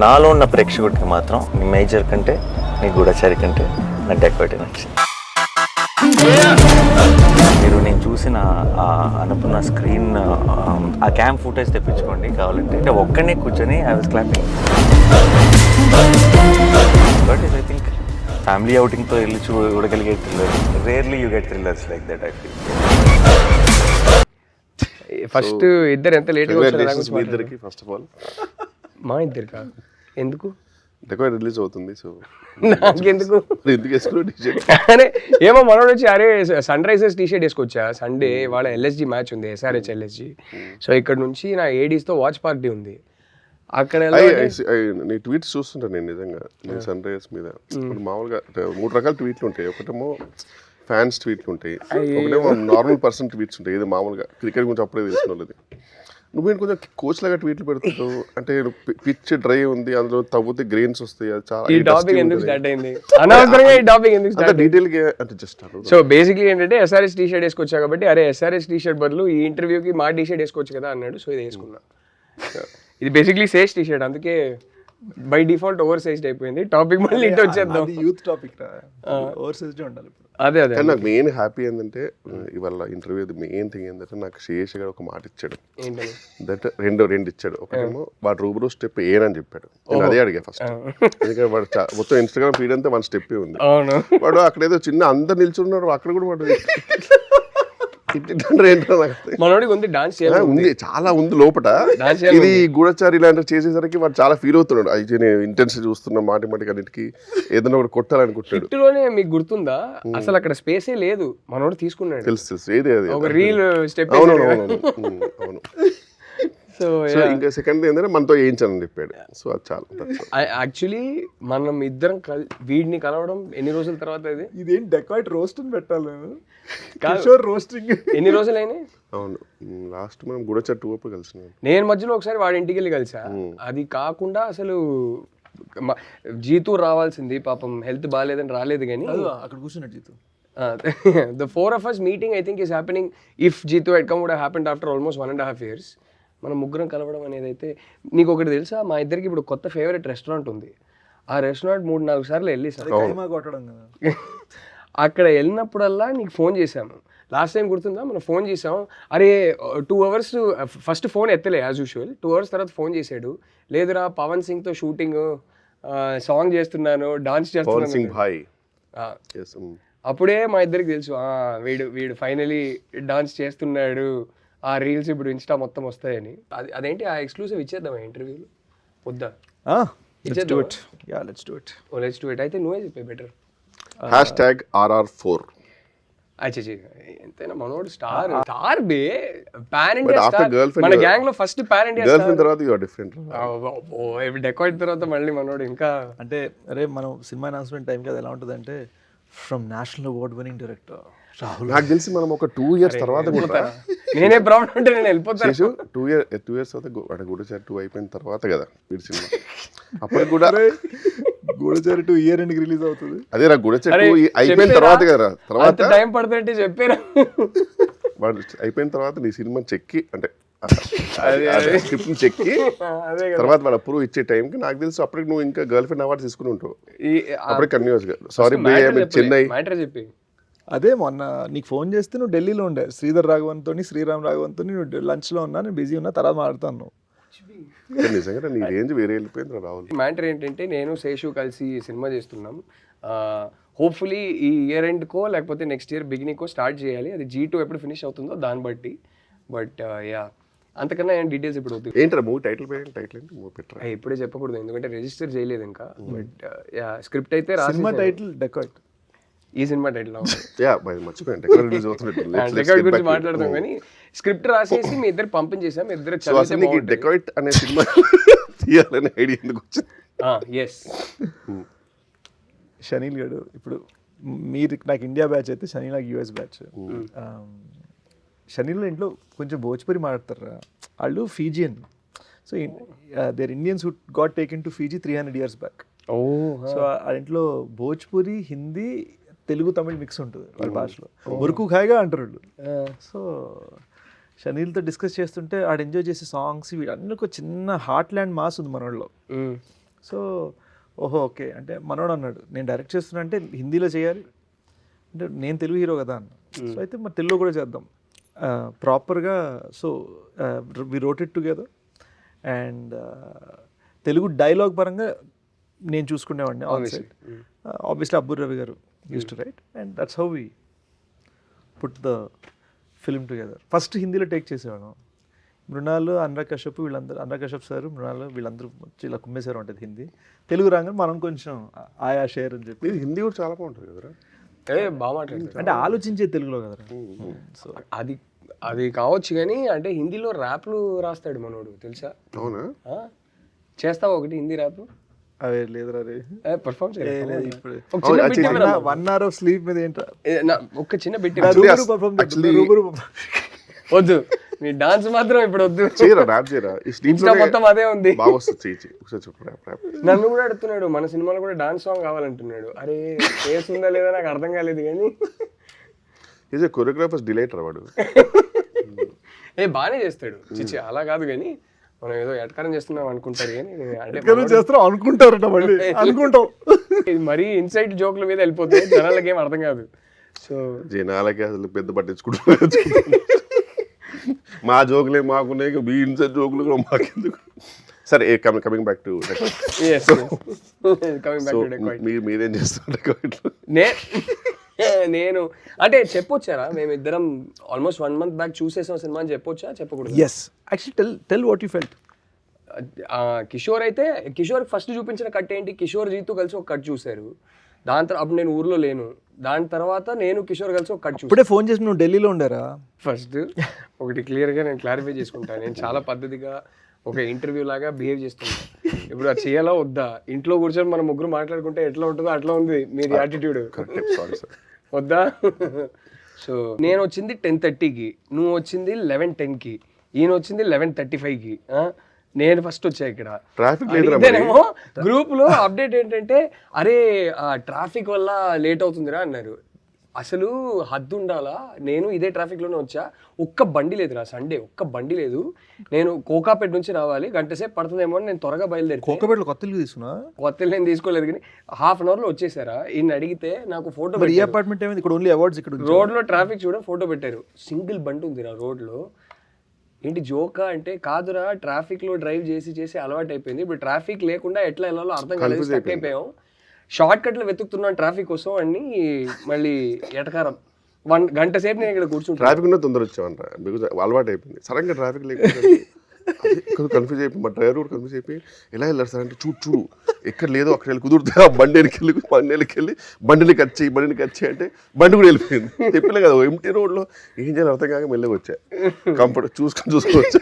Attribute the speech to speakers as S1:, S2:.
S1: నాలో ఉన్న ప్రేక్షకుడికి మాత్రం నీ మేజర్ కంటే నీ గూఢచారి కంటే నా డెకాయిట్ నచ్చింది. మీరు నేను చూసిన అనుకున్న స్క్రీన్ ఆ క్యామ్ ఫుటేజ్ తెప్పించుకోండి కావాలంటే. అంటే ఒక్కనే కూర్చొని I was clapping. But I think family అవుటింగ్తో వెళ్ళి చూడగలిగే thriller rarely you get thrillers like that. I feel
S2: first ఇద్దరు ఎంత లేట్గా
S3: ఇద్దరికి ఫస్ట్ ఆఫ్ ఆల్
S2: మా ఇద్దరు కాదు. ఎందుకు
S3: డెకాయిట్ రిలీజ్ అవుతుంది, సో
S2: నాకెందుకు
S3: ఎందుకు వేసుకో టీషర్ట్?
S2: అరే ఏమో మనోడు వచ్చి అరే సన్ రైజర్స్ టీషర్ట్ వేసుకొచ్చా, సండే వాళ్ళ ఎల్ఎస్జి మ్యాచ్ ఉంది, SRH LSG. సో ఇక్కడ నుంచి నా ఏడీస్తో వాచ్ పార్టీ ఉంది. అక్కడ
S3: నీ ట్వీట్స్ చూస్తుంటాను నేను నిజంగా, నేను సన్ రైజర్స్ మీద మామూలుగా 3 రకాల ట్వీట్లు ఉంటాయి. ఒకటేమో ఫ్యాన్స్ ట్వీట్లు ఉంటాయి, ఒకటేమో నార్మల్ పర్సన్ ట్వీట్స్ ఉంటాయి. ఇది మామూలుగా క్రికెట్ గురించి అప్పుడే తెలిసిన వాళ్ళది. నువ్వేంటి కొంచెం కోచ్ లాగా ట్వీట్లు పెడుతుంటావు, అంటే పిచ్ డ్రై ఉంది, అందులో తవ్వుతే గ్రెయిన్స్ వస్తాయి.
S2: ఈ టాపిక్ ఎందుకు స్టార్ట్ అయింది అనవసరంగా, ఈ టాపిక్ ఎందుకు స్టార్ట్
S3: డీటెయిల్ గా అంటే జస్ట్
S2: సో బేసిక్లీ ఏంటంటే SRH టీషర్ట్ వేసుకొచ్చా కాబట్టి అరే SRH టీషర్ట్ బదులు ఈ ఇంటర్వ్యూకి మా టీషర్ట్ వేసుకోవచ్చు కదా అన్నాడు. సో ఇది వేసుకున్నా. ఇది బేసిక్లీ సేజ్ టీషర్ట్, అందుకే బై డిఫాల్ట్ ఓవర్ సైజ్డ్ అయిపోయింది. టాపిక్ మళ్ళీ ఇటు వచ్చేద్దాం.
S4: యూత్ టాపిక్ ఓవర్ సైజ్డ్ ఉండాలి.
S2: అదే
S3: నాకు మెయిన్ హ్యాపీ ఏంటంటే ఇవాళ ఇంటర్వ్యూ మెయిన్ థింగ్ ఏంటంటే నాకు శేష్ గారు ఒక మాట ఇచ్చాడు. దట్ రెండు ఇచ్చాడు. ఒకటేమో వాడు రూబరూ స్టెప్ ఏనని చెప్పాడు. నేను అదే అడిగా ఫస్ట్, ఎందుకంటే వాడు మొత్తం ఇన్స్టాగ్రామ్ ఫీడ్ అంతా 1 స్టెప్ ఉంది. వాడు అక్కడేదో చిన్న అందరు నిల్చున్నారు, అక్కడ కూడా వాడు
S2: మనోడికి ఉంది డాన్స్
S3: ఉంది, చాలా ఉంది లోపల. ఇది గూఢచారి ఇలాంటివి చేసేసరికి వాడు చాలా ఫీల్ అవుతున్నాడు. అయితే నేను ఇంటెన్స్ చూస్తున్నా మాటి అన్నిటికి ఏదైనా ఒకటి కొట్టాలనుకుంటాడు.
S2: హిట్లోనే మీకు గుర్తుందా అసలు అక్కడ స్పేసే లేదు, మనోడు తీసుకున్నాడు.
S3: తెలుసు ఏది అది
S2: ఒక రీల్ స్టెప్.
S3: అవును. సో ఇంకా సెకండ్ ఏంటంటే మనతో వేయించాలని చెప్పాడు. సో అది చాలా
S2: యాక్చువల్లీ మనం ఇద్దరం వీడిని కలవడం ఎన్ని రోజుల తర్వాత?
S4: ఇదేం డెకాయిట్ రోస్ట్ అని పెట్టాలి నేను. కిషోర్ రోస్టింగ్
S2: ఎన్ని రోజులు అయినాయి?
S3: అవును, లాస్ట్ మనం గూఢచారి 2 అప్పుడు కలిసినాం.
S2: నేను మధ్యలో ఒకసారి వాడి ఇంటికి వెళ్ళి కలిసా. అది కాకుండా అసలు జీతూ రావాల్సింది, పాపం హెల్త్ బాగాలేదని రాలేదు. కానీ
S4: అక్కడ కూర్చున్నాడు Jeethu.
S2: The 4 of us meeting I think is happening. If Jeetu had come would have happened after almost 1.5 years. మనం ముగ్గురం కలవడం అనేది అయితే. నీకు ఒకటి తెలుసా, మా ఇద్దరికి ఇప్పుడు కొత్త ఫేవరెట్ రెస్టారెంట్ ఉంది. ఆ రెస్టారెంట్ 3-4 సార్లు వెళ్ళి అక్కడ వెళ్ళినప్పుడల్లా నీకు ఫోన్ చేశాము. లాస్ట్ టైం గుర్తుందా, మనం ఫోన్ చేసాం. అరే 2 hours ఫస్ట్ ఫోన్ ఎత్తలే యాజ్ యూజువల్. 2 hours తర్వాత ఫోన్ చేశాడు. లేదురా పవన్ సింగ్తో షూటింగ్, సాంగ్ చేస్తున్నాను, డాన్స్ చేస్తున్నాను. అప్పుడే మా ఇద్దరికి తెలుసు వీడు ఫైనలీ డాన్స్ చేస్తున్నాడు, ఆ రీల్స్ ఇప్పుడు ఇన్స్టా మొత్తం వస్తాయని. అదేంటి ఆ ఎక్స్క్లూసివ్ ఇచ్చేద్దాం ఇంటర్వ్యూలో? వద్దా?
S4: Let's do it.
S2: అయితే నువ్వే చెప్పే బెటర్.
S3: #RR4.
S2: ఎంతైనా మనోడు స్టార్ బే, పాన్ ఇండియా స్టార్. మన గ్యాంగ్ లో ఫస్ట్ పాన్ ఇండియా
S3: గర్ల్ఫ్రెండ్ తర్వాత యు ఆర్ డిఫరెంట్.
S2: డెకాయిట్ తర్వాత మళ్ళీ మనోడు ఇంకా
S4: అంటే అరే మనం సినిమా అనౌన్స్మెంట్ టైం కదా ఎలా ఉంటుందంటే from national award winning director Rahul.
S3: నాకు తెలిసి మనం ఒక 2 years తర్వాత కూడా
S2: నేనే ప్రాబ్లం ఉంటే నేను వెళ్ళిపోతాను.
S3: 2 years తర్వాత గూఢచారి 2 అయిపోయిన తర్వాత కదా వీడి సినిమా. అప్పుడు కూడా
S4: గూఢచారి 2 year ఎండ్కి రిలీజ్ అవుతుంది.
S3: అదే రా గూఢచారి 2 అయిపోయిన తర్వాత కదా, తర్వాత
S2: టైం పడుతుంటే చెప్పారా?
S3: వాడు అయిపోయిన తర్వాత నీ సినిమా చెక్కి అంటే స్క్రిప్ట్ చెక్కి తర్వాత వాడు అప్రూవ్ ఇచ్చే టైంకి నాకు తెలుసు అప్పటికి నువ్వు ఇంకా గర్ల్ ఫ్రెండ్ అవార్డు తీసుకుని ఉంటావు. అప్పటికి కంటిన్యూస్ గా సారీ చెన్నై
S2: చెప్పి.
S4: అదే మొన్న నీకు ఫోన్ చేస్తే నువ్వు ఢిల్లీలో ఉండే శ్రీధర్ రాఘవన్తో శ్రీరామ్ రాఘవన్తో నువ్వు లంచ్లో ఉన్నా, నేను బిజీ ఉన్నా, తర్వాత మాట్లాడుతాను.
S3: నిజంగా నీ రేంజ్ వేరే వెళ్ళిపోయింది రాహుల్.
S2: మ్యాటర్ ఏంటంటే నేను శేషు కలిసి సినిమా చేస్తున్నాం. హోప్ఫుల్లీ ఈ ఇయర్ ఎండ్కో లేకపోతే నెక్స్ట్ ఇయర్ బిగినింగ్కో స్టార్ట్ చేయాలి. అది G2 ఎప్పుడు ఫినిష్ అవుతుందో దాన్ని బట్టి. బట్ యా అంతకన్నా ఏం డీటెయిల్స్ ఇప్పుడు వద్దు.
S3: ఏంటరా మూవీ టైటిల్ ఏంటి? మూవీ పెట్టరా?
S2: ఇప్పుడే చెప్పకూడదు ఎందుకంటే రిజిస్టర్ చేయలేదు ఇంకా. బట్ యా స్క్రిప్ట్ అయితే రాసి.
S4: Cinema title dacoit.
S2: ఈ సినిమా టైటిల్
S3: మర్చిపోయాను
S2: డెకాయిట్ గురించి మాట్లాడదాం కానీ స్క్రిప్ట్ రాసేసి మీ ఇద్దరు పంపించేసాం. ఇద్దరు చదివితే
S3: డెకాయిట్ అనే సినిమా తీయాలనే ఐడియా ఎందుకు వచ్చింది?
S2: ఎస్
S4: షనీల్ గడు ఇప్పుడు మీరు నాకు ఇండియా బ్యాచ్ అయితే షనీల్ నాకు US బ్యాచ్. షనీల్ ఇంట్లో కొంచెం భోజ్పురి మాట్లాడతారు వాళ్ళు, Fijian. So there Indians who got taken to Fiji 300 years back. So ఆ ఇంట్లో భోజ్పురి, హిందీ, తెలుగు, తమిళ్ మిక్స్ ఉంటుంది వాళ్ళ భాషలో. ఉరుకు ఖాయిగా అంటారు వాళ్ళు. సో షనీల్తో డిస్కస్ చేస్తుంటే ఆడు ఎంజాయ్ చేసే సాంగ్స్ వీళ్ళన్నీ ఒక చిన్న హార్ట్ ల్యాండ్ మాస్ ఉంది మన వాళ్ళు. సో ఓహో ఓకే అంటే మనోడు అన్నాడు నేను డైరెక్ట్ చేస్తున్నా అంటే హిందీలో చేయాలి అంటే నేను తెలుగు హీరో కదా అన్న. సో అయితే మరి తెలుగులో కూడా చేద్దాం ప్రాపర్గా. So we wrote it together and Telugu dialogue పరంగా నేను చూసుకునేవాడిని on side. Obviously Abburi Ravi garu use to write and that's how we put the film together. First హిందీలో టేక్ చేసేవాడు. మృణాల్, అనురాగ్ కశ్యప్ వీళ్ళందరూ, అనురాగ్ కశ్యప్ సార్, మృణాల్ వీళ్ళందరూ వచ్చి ఇలా కుమ్మేశారు ఉంటుంది హిందీ. తెలుగు రాగానే మనం కొంచెం ఆయా షేర్ అని చెప్పి.
S3: హిందీ కూడా చాలా బాగుంటుంది కదరా.
S2: బాగా మాట్లాడతారు
S4: అంటే ఆలోచించే తెలుగులో కదరా.
S2: సో అది కావచ్చు కానీ అంటే హిందీలో ర్యాప్లు రాస్తాడు మనోడు తెలుసా?
S3: అవునా?
S2: చేస్తావా ఒకటి హిందీ ర్యాప్?
S4: అవే లేదురా రే
S2: పర్ఫామ్
S4: ఇప్పుడు
S2: ఇప్పుడు
S4: 1 hour of sleep మీద ఏంట్రా
S2: ఒక చిన్న బిట్
S3: Actually,
S2: వద్దు నీ డాన్స్ మాత్రం ఇప్పుడు వద్దు.
S3: చేయరా ర్యాప్ చేయరా. ఈ స్లీప్
S2: ఇన్స్టా మొత్తం అదే ఉంది.
S3: బాగా వస్తుంది. చెయ్యి ఒకసారి చెప్పు ర్యాప్.
S2: నన్ను కూడా అడుగుతున్నాడు మన సినిమాలో కూడా డాన్స్ సాంగ్ కావాలంటున్నాడు. అరే ఫేస్ ఉందా లేదా నాకు అర్థం కాలేదు కానీ
S3: ఈజ్ ఏ కొరియోగ్రాఫర్స్ డిలైటర్ వాడు.
S2: బాగానే చేస్తాడు. చిచ్చి అలా కాదు కానీ మనం ఏదో ఎటకారం చేస్తున్నాం అనుకుంటారు కానీ అంటే
S4: చేస్తాం అనుకుంటారట మళ్ళీ అనుకుంటాం.
S2: ఇది మరీ ఇన్సైట్ జోక్ల మీద వెళ్ళిపోతుంది, జనాలకి ఏం అర్థం కాదు. సో
S3: జనాలకి అసలు పెద్ద పట్టించుకుంటున్నారు. మా జోకులే మాకున్నాయి, మీ ఇన్సైడ్ జోకులు కూడా మాకెందుకు. సరే కమింగ్ బ్యాక్ టు మీరేం చేస్తున్నారు?
S2: నేను అంటే చెప్పొచ్చారా మేమిద్దరం ఆల్మోస్ట్ 1 month బ్యాక్ చూసేసాం సినిమా అని చెప్పొచ్చా చెప్పకూడదు?
S4: Yes actually tell what you felt.
S2: Kishore అయితే కిషోర్ ఫస్ట్ చూపించిన కట్ ఏంటి, కిషోర్ జీతో కలిసి ఒక కట్ చూశారు. దాని తర్వాత అప్పుడు నేను ఊర్లో లేను. దాని తర్వాత నేను కిషోర్ కలిసి ఒక కట్ చూసాను.
S4: ఇప్పుడే ఫోన్ చేసి నువ్వు ఢిల్లీలో ఉండారా?
S2: ఫస్ట్ ఒకటి క్లియర్గా నేను క్లారిఫై చేసుకుంటాను. నేను చాలా పద్ధతిగా ఒక ఇంటర్వ్యూ లాగా బిహేవ్ చేస్తున్నాను. ఇప్పుడు అది చేయాలా వద్దా? ఇంట్లో కూర్చొని మనం ముగ్గురు మాట్లాడుకుంటే ఎట్లా ఉంటుందో అట్లా ఉంది మీది యాటిట్యూడ్. వద్దా? సో నేను వచ్చింది 10:30కి, నువ్వు వచ్చింది 11:10కి, ఈయన వచ్చింది 11:35కి. నేను ఫస్ట్ వచ్చా ఇక్కడ. ఇదేనేమో గ్రూప్ లో అప్డేట్ ఏంటంటే అరే ట్రాఫిక్ వల్ల లేట్ అవుతుందిరా అన్నారు. అసలు హద్దు ఉండాలా. నేను ఇదే ట్రాఫిక్ లోనే వచ్చా, ఒక్క బండి లేదురా సండే, ఒక్క బండి లేదు. నేను కోకాపేట నుంచి రావాలి, గంట సేపు పడుతుందేమో అని నేను త్వరగా బయలుదేరి.
S4: కోకాపేటలో కొత్త ఇల్లు తీసుకున్నా?
S2: కొత్త ఇల్లు నేను తీసుకోలేదు కానీ ½ an hour లో వచ్చేసారా. ఈయన అడిగితే నాకు ఫోటో.
S4: ఈ అపార్ట్మెంట్ ఏమైంది ఇక్కడ? ఓన్లీ అవార్డ్స్ ఇక్కడ.
S2: రోడ్ లో ట్రాఫిక్ చూడ ఫోటో పెట్టారు. సింగిల్ బండి ఉందిరా రోడ్ లో. ఏంటి జోకా అంటే కాదురా, ట్రాఫిక్ లో డ్రైవ్ చేసి చేసి అలవాటు అయిపోయింది. ఇప్పుడు ట్రాఫిక్ లేకుండా ఎట్లా వెళ్ళాలో అర్థం కాలేదు, స్టక్ అయిపోయాం. షార్ట్ కట్లు వెతుకుతున్నాను ట్రాఫిక్ కోసం అని మళ్ళీ ఎటకారం. 1 గంట సేపు నేను ఇక్కడ కూర్చుంటాను.
S3: ట్రాఫిక్ ఉన్న తొందర వచ్చామంట, బికాజ్ అలవాటు అయిపోయింది. సడన్గా ట్రాఫిక్ లేకపోతే కన్ఫ్యూజ్ అయిపోయి మా డ్రైవర్ కూడా కన్ఫ్యూజ్ అయిపోయి ఎలా వెళ్ళారు సార్ అంటే చూడు ఎక్కడ లేదో అక్కడ వెళ్ళి కుదురుతే ఆ బండికి వెళ్ళి బండిని కట్ చేయి అంటే బండి కూడా వెళ్ళిపోయింది. చెప్పలే కదా ఎంటీ రోడ్లో ఏం చేయాలి అర్థం కాక మెల్లగా వచ్చా. కంఫర్ట్ చూసుకొని వచ్చా.